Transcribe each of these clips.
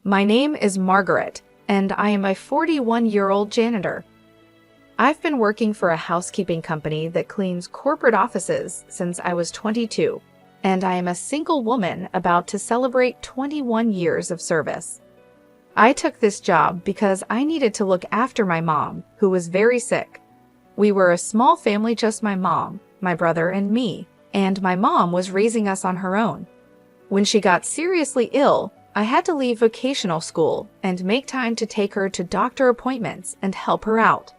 My name is Margaret, and I am a 41-year-old janitor. I've been working for a housekeeping company that cleans corporate offices since I was 22, and I am a single woman about to celebrate 21 years of service. I took this job because I needed to look after my mom, who was very sick. We were a small family, just my mom, my brother, and me, and my mom was raising us on her own. When she got seriously ill, I had to leave vocational school and make time to take her to doctor appointments and help her out.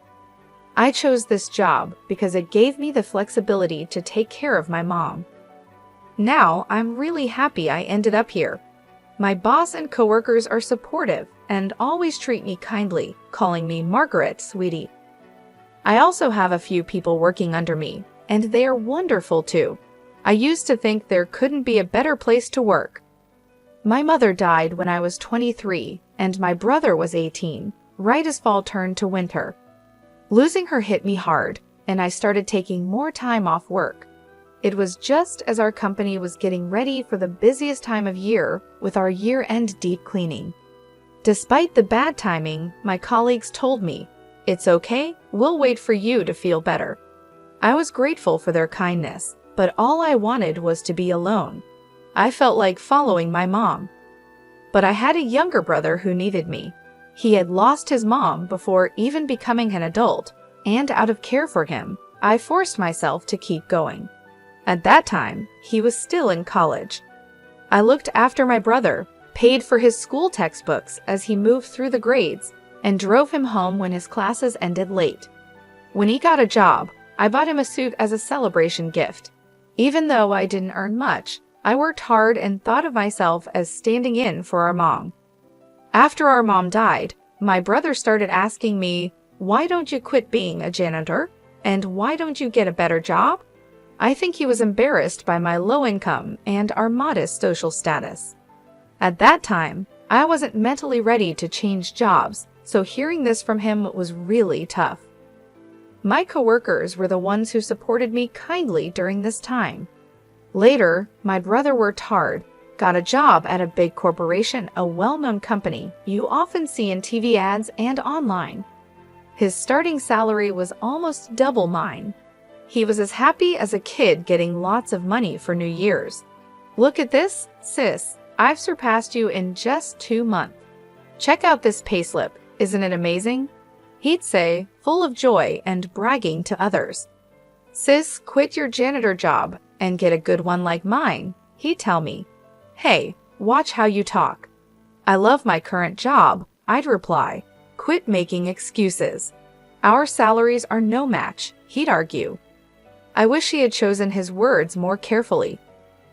I chose this job because it gave me the flexibility to take care of my mom. Now, I'm really happy I ended up here. My boss and coworkers are supportive and always treat me kindly, calling me Margaret, sweetie. I also have a few people working under me, and they are wonderful too. I used to think there couldn't be a better place to work. My mother died when I was 23, and my brother was 18, right as fall turned to winter. Losing her hit me hard, and I started taking more time off work. It was just as our company was getting ready for the busiest time of year with our year-end deep cleaning. Despite the bad timing, my colleagues told me, "It's okay, we'll wait for you to feel better." I was grateful for their kindness, but all I wanted was to be alone. I felt like following my mom. But I had a younger brother who needed me. He had lost his mom before even becoming an adult, and out of care for him, I forced myself to keep going. At that time, he was still in college. I looked after my brother, paid for his school textbooks as he moved through the grades, and drove him home when his classes ended late. When he got a job, I bought him a suit as a celebration gift. Even though I didn't earn much, I worked hard and thought of myself as standing in for our mom. After our mom died, my brother started asking me, "Why don't you quit being a janitor? And why don't you get a better job?" I think he was embarrassed by my low income and our modest social status. At that time, I wasn't mentally ready to change jobs, so hearing this from him was really tough. My coworkers were the ones who supported me kindly during this time. Later, my brother worked hard, got a job at a big corporation, a well-known company you often see in TV ads and online. His starting salary was almost double mine. He was as happy as a kid getting lots of money for New Year's. "Look at this, sis. I've surpassed you in just 2 months. Check out this payslip. Isn't it amazing?" He'd say, full of joy and bragging to others. "Sis, quit your janitor job and get a good one like mine," he'd tell me. "Hey, watch how you talk." "I love my current job," I'd reply. "Quit making excuses. Our salaries are no match," he'd argue. I wish he had chosen his words more carefully.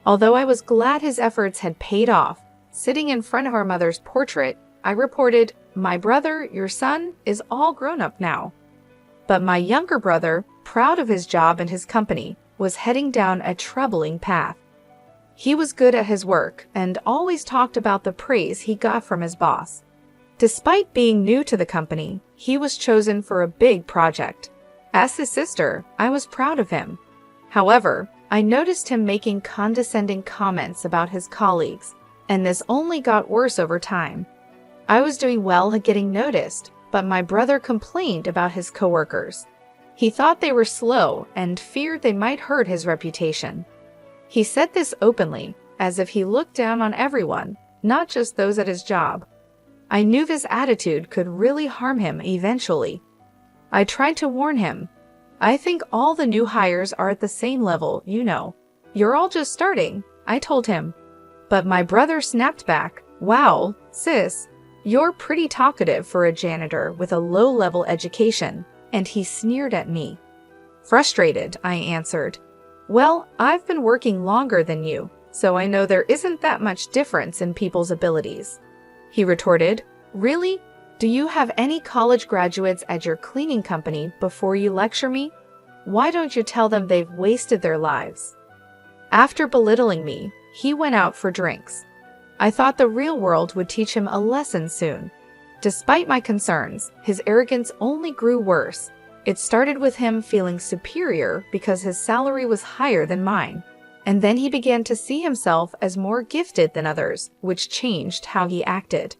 Although I was glad his efforts had paid off, sitting in front of our mother's portrait, I reported, "My brother, your son, is all grown up now." But my younger brother, proud of his job and his company, was heading down a troubling path. He was good at his work and always talked about the praise he got from his boss. Despite being new to the company, he was chosen for a big project. As his sister, I was proud of him. However, I noticed him making condescending comments about his colleagues, and this only got worse over time. I was doing well at getting noticed, but my brother complained about his coworkers. He thought they were slow and feared they might hurt his reputation. He said this openly, as if he looked down on everyone, not just those at his job. I knew this attitude could really harm him eventually. I tried to warn him. "I think all the new hires are at the same level, you know. You're all just starting," I told him. But my brother snapped back, "Wow, sis, you're pretty talkative for a janitor with a low-level education," and he sneered at me. Frustrated, I answered, "Well, I've been working longer than you, so I know there isn't that much difference in people's abilities." He retorted, "Really? Do you have any college graduates at your cleaning company before you lecture me? Why don't you tell them they've wasted their lives?" After belittling me, he went out for drinks. I thought the real world would teach him a lesson soon. Despite my concerns, his arrogance only grew worse. It started with him feeling superior because his salary was higher than mine. And then he began to see himself as more gifted than others, which changed how he acted.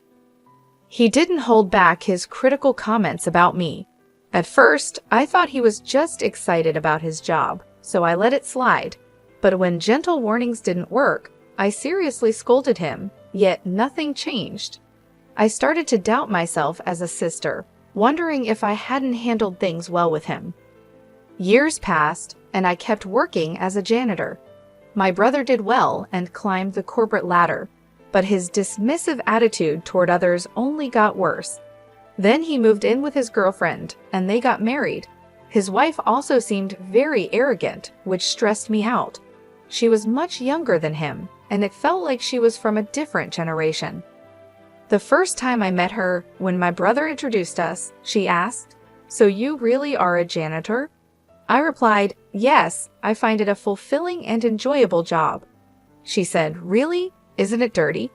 He didn't hold back his critical comments about me. At first, I thought he was just excited about his job, so I let it slide. But when gentle warnings didn't work, I seriously scolded him, yet nothing changed. I started to doubt myself as a sister, wondering if I hadn't handled things well with him. Years passed, and I kept working as a janitor. My brother did well and climbed the corporate ladder, but his dismissive attitude toward others only got worse. Then he moved in with his girlfriend, and they got married. His wife also seemed very arrogant, which stressed me out. She was much younger than him, and it felt like she was from a different generation. The first time I met her, when my brother introduced us, she asked, "So you really are a janitor?" I replied, "Yes, I find it a fulfilling and enjoyable job." She said, "Really? Isn't it dirty?"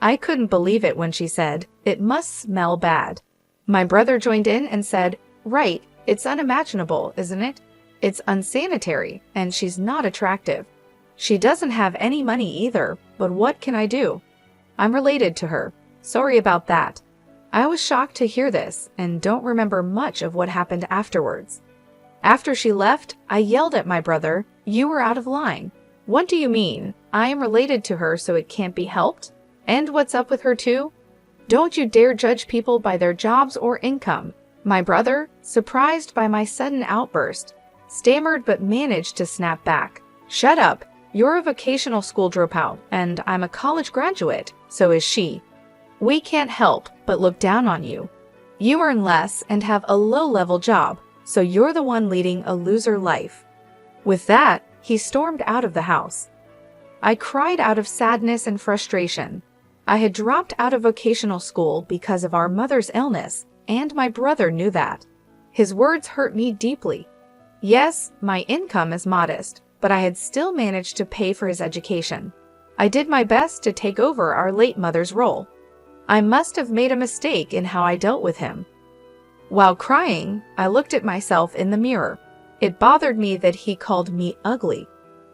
I couldn't believe it when she said, "It must smell bad." My brother joined in and said, "Right, it's unimaginable, isn't it? It's unsanitary, and she's not attractive. She doesn't have any money either, but what can I do? I'm related to her. Sorry about that." I was shocked to hear this and don't remember much of what happened afterwards. After she left, I yelled at my brother, "You were out of line. What do you mean? I am related to her, so it can't be helped? And what's up with her too? Don't you dare judge people by their jobs or income." My brother, surprised by my sudden outburst, stammered but managed to snap back. "Shut up. You're a vocational school dropout, and I'm a college graduate, so is she. We can't help but look down on you. You earn less and have a low-level job, so you're the one leading a loser life." With that, he stormed out of the house. I cried out of sadness and frustration. I had dropped out of vocational school because of our mother's illness, and my brother knew that. His words hurt me deeply. Yes, my income is modest, but I had still managed to pay for his education. I did my best to take over our late mother's role. I must have made a mistake in how I dealt with him. While crying, I looked at myself in the mirror. It bothered me that he called me ugly.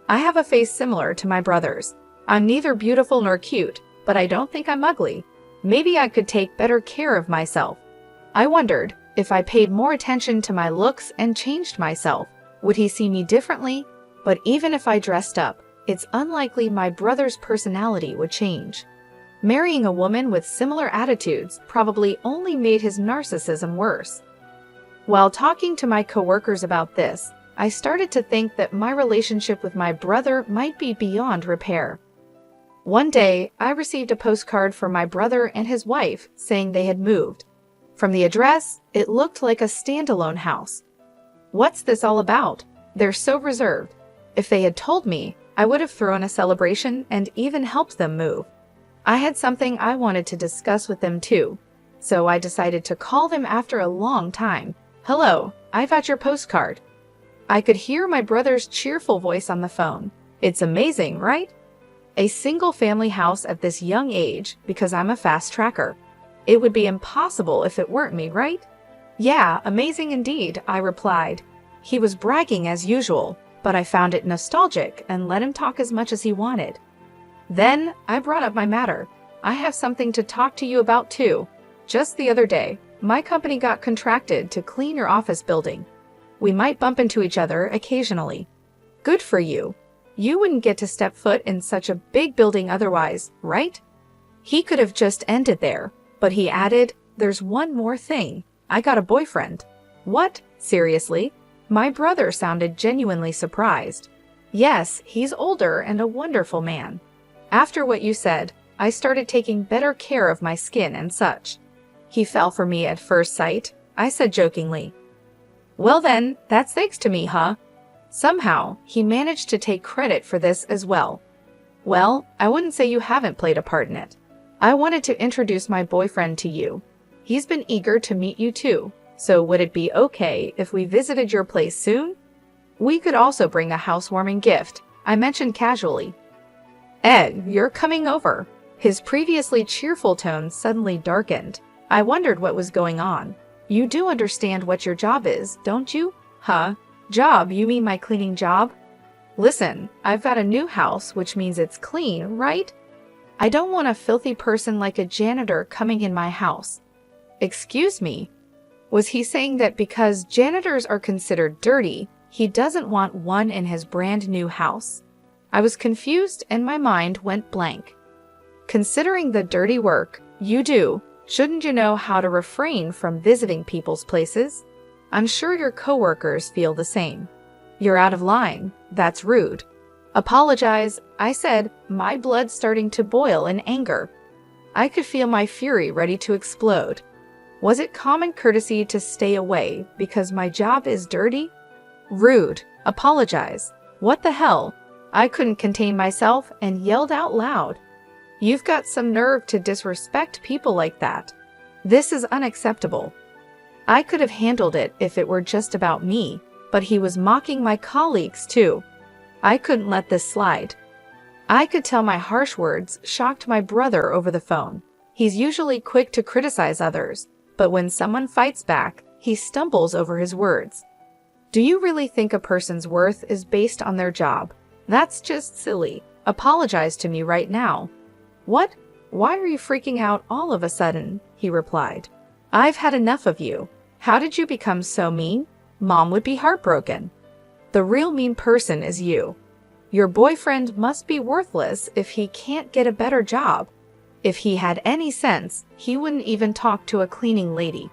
I have a face similar to my brother's. I'm neither beautiful nor cute, but I don't think I'm ugly. Maybe I could take better care of myself. I wondered, if I paid more attention to my looks and changed myself, would he see me differently? But even if I dressed up, it's unlikely my brother's personality would change. Marrying a woman with similar attitudes probably only made his narcissism worse. While talking to my coworkers about this, I started to think that my relationship with my brother might be beyond repair. One day, I received a postcard from my brother and his wife saying they had moved. From the address, it looked like a standalone house. What's this all about? They're so reserved. If they had told me, I would have thrown a celebration and even helped them move. I had something I wanted to discuss with them too, so I decided to call them after a long time. "Hello, I got your postcard." I could hear my brother's cheerful voice on the phone. "It's amazing, right? A single-family house at this young age because I'm a fast tracker. It would be impossible if it weren't me, right?" "Yeah, amazing indeed," I replied. He was bragging as usual, but I found it nostalgic and let him talk as much as he wanted. Then I brought up my matter. "I have something to talk to you about too. Just the other day, my company got contracted to clean your office building. We might bump into each other occasionally." "Good for you. You wouldn't get to step foot in such a big building otherwise, right?" He could have just ended there, but he added, "There's one more thing. I got a boyfriend." "What? Seriously?" My brother sounded genuinely surprised. "Yes, he's older and a wonderful man. After what you said, I started taking better care of my skin and such." "He fell for me at first sight," I said jokingly. "Well then, that's thanks to me, huh?" Somehow, he managed to take credit for this as well. "Well, I wouldn't say you haven't played a part in it. I wanted to introduce my boyfriend to you. He's been eager to meet you too, so would it be okay if we visited your place soon? We could also bring a housewarming gift," I mentioned casually. "Ed, you're coming over." His previously cheerful tone suddenly darkened. I wondered what was going on. "You do understand what your job is, don't you?" "Huh? Job? You mean my cleaning job?" "Listen, I've got a new house, which means it's clean, right?" I don't want a filthy person like a janitor coming in my house. Excuse me? Was he saying that because janitors are considered dirty, he doesn't want one in his brand new house? I was confused and my mind went blank. Considering the dirty work you do, shouldn't you know how to refrain from visiting people's places? I'm sure your coworkers feel the same. You're out of line. That's rude. Apologize, I said, my blood starting to boil in anger. I could feel my fury ready to explode. Was it common courtesy to stay away because my job is dirty? Rude. Apologize. What the hell? I couldn't contain myself and yelled out loud. You've got some nerve to disrespect people like that. This is unacceptable. I could have handled it if it were just about me, but he was mocking my colleagues too. I couldn't let this slide. I could tell my harsh words shocked my brother over the phone. He's usually quick to criticize others, but when someone fights back, he stumbles over his words. Do you really think a person's worth is based on their job? That's just silly. Apologize to me right now. What? Why are you freaking out all of a sudden? He replied. I've had enough of you. How did you become so mean? Mom would be heartbroken. The real mean person is you. Your boyfriend must be worthless if he can't get a better job. If he had any sense, he wouldn't even talk to a cleaning lady.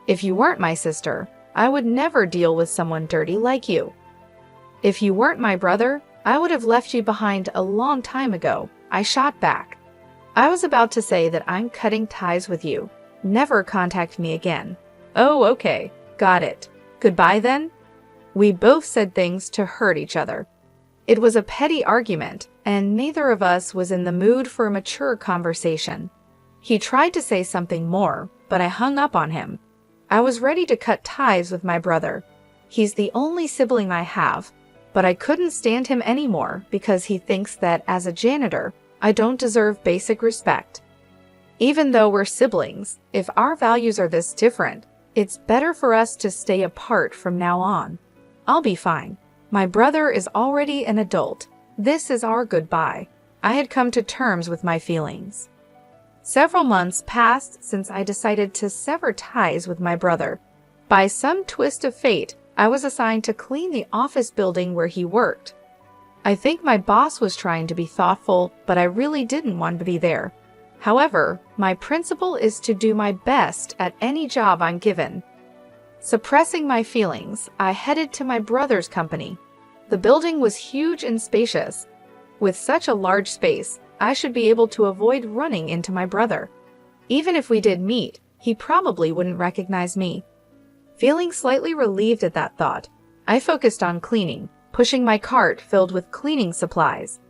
If you weren't my sister, I would never deal with someone dirty like you. If you weren't my brother, I would have left you behind a long time ago, I shot back. I was about to say that I'm cutting ties with you. Never contact me again. Oh, okay. Got it. Goodbye then? We both said things to hurt each other. It was a petty argument, and neither of us was in the mood for a mature conversation. He tried to say something more, but I hung up on him. I was ready to cut ties with my brother. He's the only sibling I have, but I couldn't stand him anymore because he thinks that as a janitor, I don't deserve basic respect. Even though we're siblings, if our values are this different, it's better for us to stay apart from now on. I'll be fine. My brother is already an adult. This is our goodbye. I had come to terms with my feelings. Several months passed since I decided to sever ties with my brother. By some twist of fate, I was assigned to clean the office building where he worked. I think my boss was trying to be thoughtful, but I really didn't want to be there. However, my principle is to do my best at any job I'm given. Suppressing my feelings, I headed to my brother's company. The building was huge and spacious. With such a large space, I should be able to avoid running into my brother. Even if we did meet, he probably wouldn't recognize me. Feeling slightly relieved at that thought, I focused on cleaning, pushing my cart filled with cleaning supplies.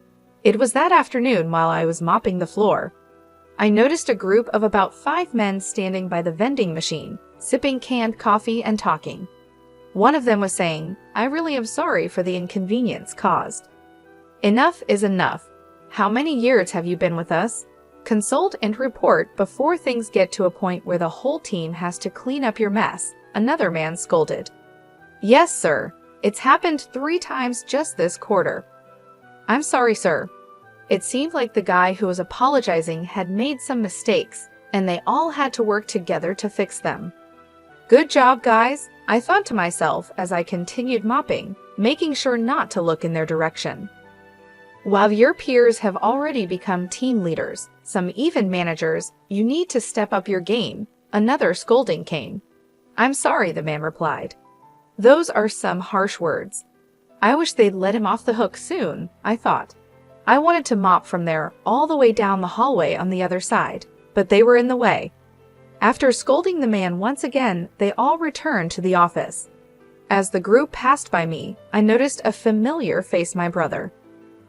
It was that afternoon while I was mopping the floor. I noticed a group of about 5 men standing by the vending machine, sipping canned coffee and talking. One of them was saying, I really am sorry for the inconvenience caused. Enough is enough. How many years have you been with us? Consult and report before things get to a point where the whole team has to clean up your mess, another man scolded. Yes, sir. It's happened 3 times just this quarter. I'm sorry, sir. It seemed like the guy who was apologizing had made some mistakes, and they all had to work together to fix them. Good job, guys, I thought to myself as I continued mopping, making sure not to look in their direction. While your peers have already become team leaders, some even managers, you need to step up your game. Another scolding came. I'm sorry, the man replied. Those are some harsh words. I wish they'd let him off the hook soon, I thought. I wanted to mop from there all the way down the hallway on the other side, but they were in the way. After scolding the man once again, they all returned to the office. As the group passed by me, I noticed a familiar face, my brother.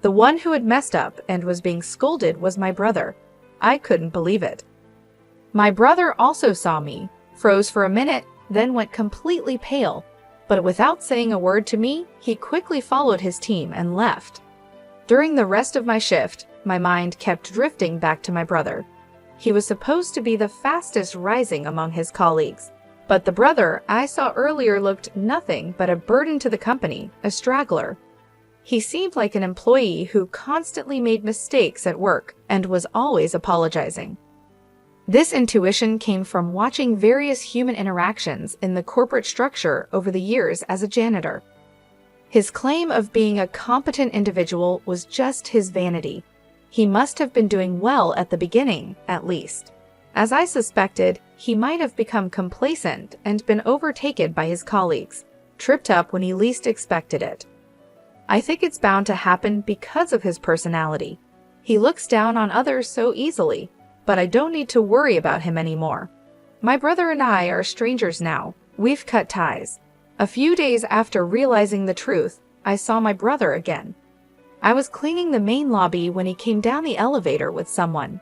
The one who had messed up and was being scolded was my brother. I couldn't believe it. My brother also saw me, froze for a minute, then went completely pale. But without saying a word to me, he quickly followed his team and left. During the rest of my shift, my mind kept drifting back to my brother. He was supposed to be the fastest rising among his colleagues, but the brother I saw earlier looked nothing but a burden to the company, a straggler. He seemed like an employee who constantly made mistakes at work and was always apologizing. This intuition came from watching various human interactions in the corporate structure over the years as a janitor. His claim of being a competent individual was just his vanity. He must have been doing well at the beginning, at least. As I suspected, he might have become complacent and been overtaken by his colleagues, tripped up when he least expected it. I think it's bound to happen because of his personality. He looks down on others so easily, but I don't need to worry about him anymore. My brother and I are strangers now. We've cut ties. A few days after realizing the truth, I saw my brother again. I was cleaning the main lobby when he came down the elevator with someone.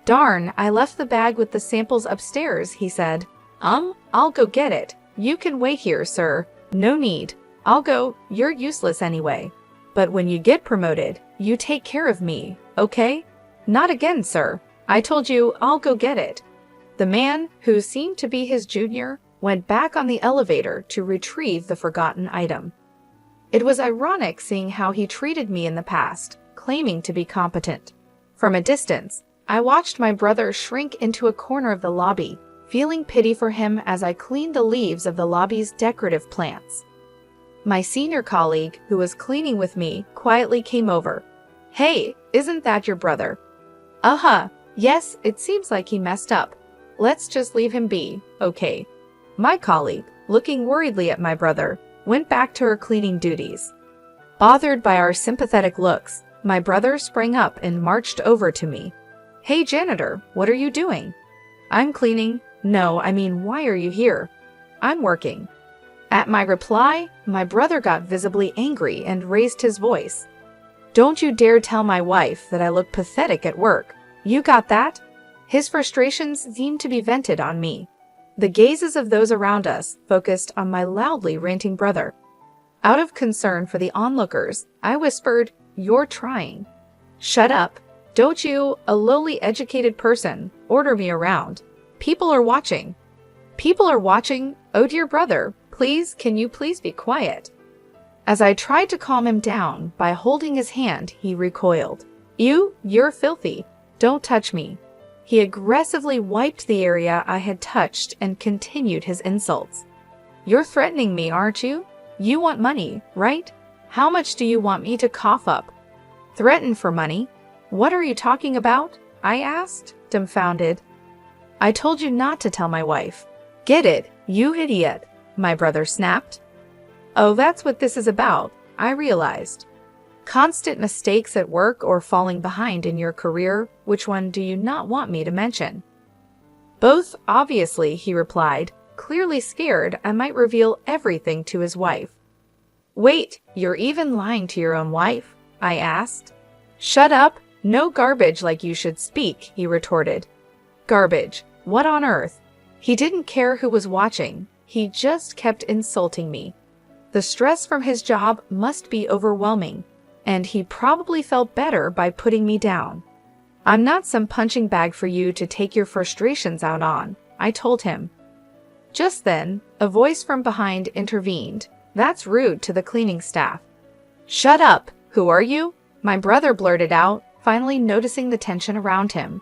"Darn, I left the bag with the samples upstairs," he said. I'll go get it. You can wait here, sir. No need. I'll go, you're useless anyway. But when you get promoted, you take care of me, okay? Not again, sir. I told you I'll go get it. The man, who seemed to be his junior, went back on the elevator to retrieve the forgotten item. It was ironic seeing how he treated me in the past, claiming to be competent. From a distance, I watched my brother shrink into a corner of the lobby, feeling pity for him as I cleaned the leaves of the lobby's decorative plants. My senior colleague, who was cleaning with me, quietly came over. "Hey, isn't that your brother?" "Uh-huh. Yes, it seems like he messed up. Let's just leave him be, okay?" My colleague, looking worriedly at my brother, went back to her cleaning duties. Bothered by our sympathetic looks, my brother sprang up and marched over to me. "Hey, janitor, what are you doing?" "I'm cleaning." "No, I mean, why are you here?" "I'm working." At my reply, my brother got visibly angry and raised his voice. "Don't you dare tell my wife that I look pathetic at work. You got that?" His frustrations seemed to be vented on me. The gazes of those around us focused on my loudly ranting brother. Out of concern for the onlookers, I whispered, "You're trying." "Shut up. Don't you, a lowly educated person, order me around. People are watching." "People are watching? Oh dear brother, please, can you please be quiet?" As I tried to calm him down by holding his hand, he recoiled. You're filthy. Don't touch me." He aggressively wiped the area I had touched and continued his insults. "You're threatening me, aren't you? You want money, right? How much do you want me to cough up?" "Threaten for money? What are you talking about?" I asked, dumbfounded. "I told you not to tell my wife." "Get it, you idiot," my brother snapped. "Oh, that's what this is about," I realized. Constant mistakes at work or falling behind in your career, which one do you not want me to mention? "Both, obviously," he replied, clearly scared I might reveal everything to his wife. "Wait, you're even lying to your own wife?" I asked. "Shut up, no garbage like you should speak," he retorted. Garbage, what on earth? He didn't care who was watching, he just kept insulting me. The stress from his job must be overwhelming, and he probably felt better by putting me down. "I'm not some punching bag for you to take your frustrations out on," I told him. Just then, a voice from behind intervened. "That's rude to the cleaning staff." "Shut up! Who are you?" my brother blurted out, finally noticing the tension around him.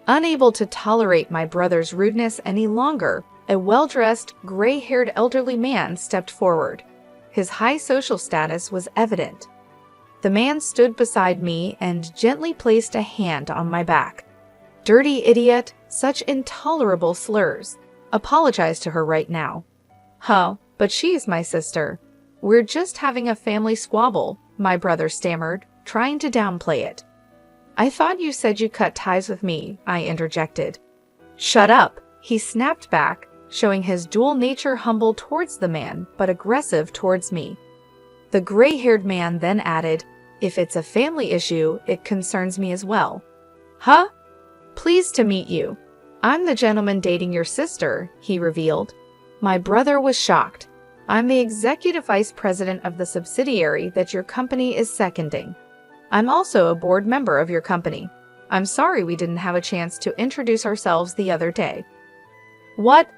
Unable to tolerate my brother's rudeness any longer, a well-dressed, gray-haired elderly man stepped forward. His high social status was evident. The man stood beside me and gently placed a hand on my back. "Dirty idiot, such intolerable slurs. Apologize to her right now." "Huh, but she's my sister." "We're just having a family squabble," my brother stammered, trying to downplay it. "I thought you said you cut ties with me," I interjected. "Shut up," he snapped back, showing his dual nature humble towards the man but aggressive towards me. The gray-haired man then added, "If it's a family issue, it concerns me as well." "Huh? Pleased to meet you. I'm the gentleman dating your sister," he revealed. My brother was shocked. "I'm the executive vice president of the subsidiary that your company is seconding. I'm also a board member of your company. I'm sorry we didn't have a chance to introduce ourselves the other day." What?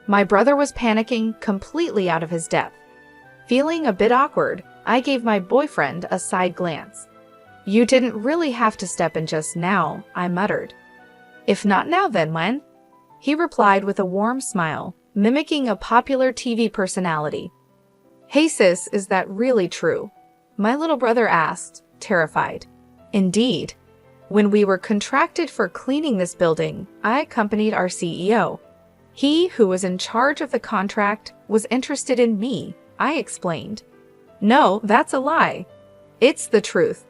My brother was panicking, completely out of his depth. Feeling a bit awkward, I gave my boyfriend a side glance. You didn't really have to step in just now, I muttered. If not now, then when? He replied with a warm smile, mimicking a popular TV personality. Hey sis, is that really true? My little brother asked, terrified. Indeed. When we were contracted for cleaning this building, I accompanied our CEO. He, who was in charge of the contract, was interested in me, I explained. No, that's a lie. It's the truth.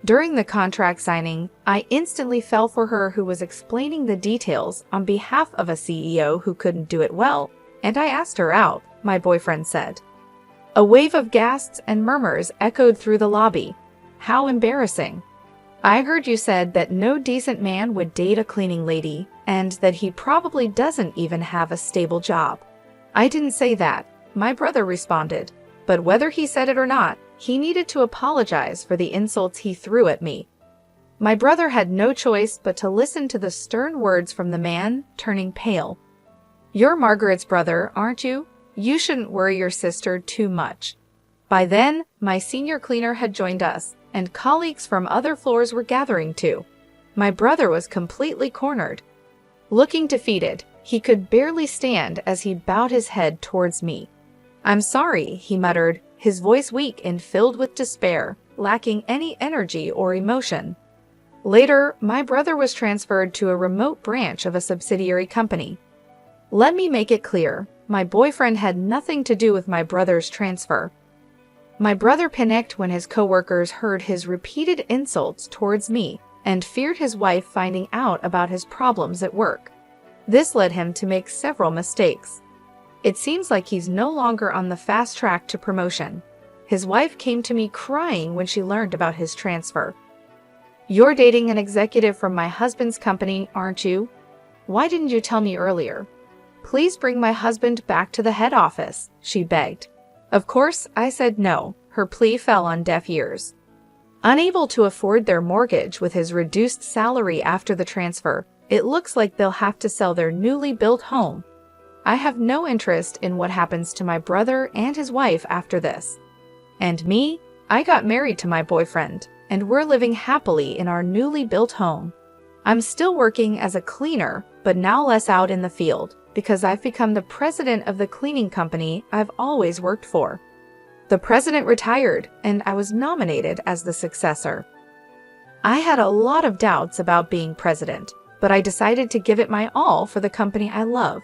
During the contract signing, I instantly fell for her who was explaining the details on behalf of a CEO who couldn't do it well, and I asked her out, my boyfriend said. A wave of gasps and murmurs echoed through the lobby. How embarrassing. I heard you said that no decent man would date a cleaning lady, and that he probably doesn't even have a stable job. I didn't say that, my brother responded, but whether he said it or not, he needed to apologize for the insults he threw at me. My brother had no choice but to listen to the stern words from the man, turning pale. You're Margaret's brother, aren't you? You shouldn't worry your sister too much. By then, my senior cleaner had joined us, and colleagues from other floors were gathering too. My brother was completely cornered. Looking defeated, he could barely stand as he bowed his head towards me. I'm sorry, he muttered, his voice weak and filled with despair, lacking any energy or emotion. Later, my brother was transferred to a remote branch of a subsidiary company. Let me make it clear, my boyfriend had nothing to do with my brother's transfer. My brother panicked when his coworkers heard his repeated insults towards me and feared his wife finding out about his problems at work. This led him to make several mistakes. It seems like he's no longer on the fast track to promotion. His wife came to me crying when she learned about his transfer. You're dating an executive from my husband's company, aren't you? Why didn't you tell me earlier? Please bring my husband back to the head office, she begged. Of course, I said no. Her plea fell on deaf ears. Unable to afford their mortgage with his reduced salary after the transfer, it looks like they'll have to sell their newly built home. I have no interest in what happens to my brother and his wife after this. And me? I got married to my boyfriend, and we're living happily in our newly built home. I'm still working as a cleaner, but now less out in the field, because I've become the president of the cleaning company I've always worked for. The president retired, and I was nominated as the successor. I had a lot of doubts about being president, but I decided to give it my all for the company I love.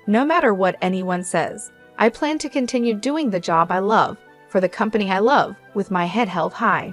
No matter what anyone says, I plan to continue doing the job I love, for the company I love, with my head held high.